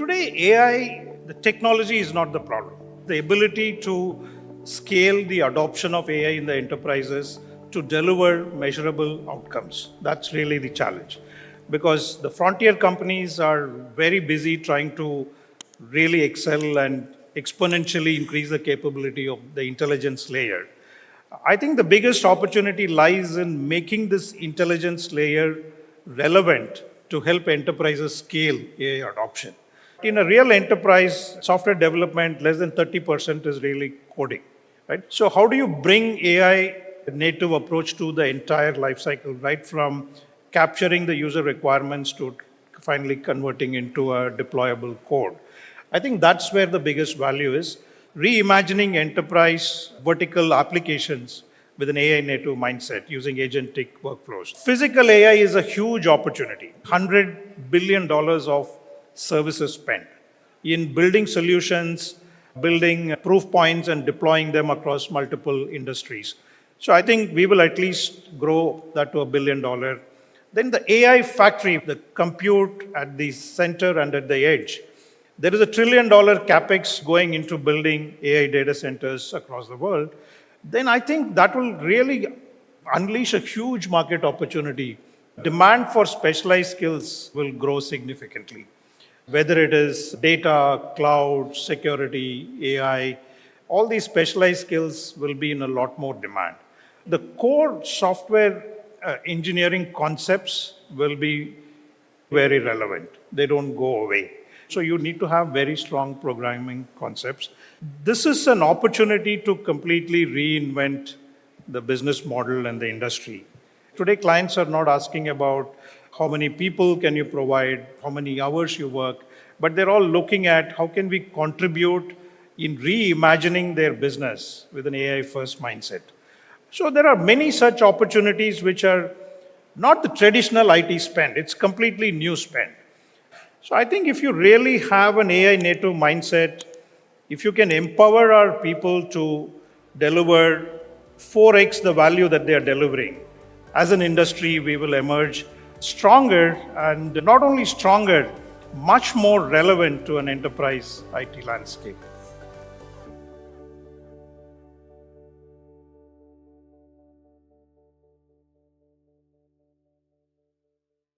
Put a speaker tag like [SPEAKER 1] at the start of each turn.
[SPEAKER 1] Today, AI, the technology is not the problem. The ability to scale the adoption of AI in the enterprises to deliver measurable outcomes, that's really the challenge. Because the frontier companies are very busy trying to really excel and exponentially increase the capability of the intelligence layer. I think the biggest opportunity lies in making this intelligence layer relevant to help enterprises scale AI adoption. In a real enterprise, software development, less than 30% is really coding, right? So how do you bring AI native approach to the entire lifecycle, right from capturing the user requirements to finally converting into a deployable code? I think that's where the biggest value is. Reimagining enterprise vertical applications with an AI native mindset using agentic workflows. Physical AI is a huge opportunity. $100 billion of services spent in building solutions, building proof points, and deploying them across multiple industries. So I think we will at least grow that to $1 billion. Then the AI factory, the compute at the center and at the edge. There is $1 trillion capex going into building AI data centers across the world. Then I think that will really unleash a huge market opportunity. Demand for specialized skills will grow significantly. Whether it is data, cloud, security, AI, all these specialized skills will be in a lot more demand. The core software engineering concepts will be very relevant. They don't go away. So you need to have very strong programming concepts. This is an opportunity to completely reinvent the business model and the industry. Today, clients are not asking about how many people can you provide, how many hours you work, but they're all looking at how can we contribute in reimagining their business with an AI-first mindset. So there are many such opportunities which are not the traditional IT spend, it's completely new spend. So I think if you really have an AI native mindset, if you can empower our people to deliver 4x the value that they are delivering, as an industry, we will emerge stronger, and not only stronger, much more relevant to an enterprise IT landscape.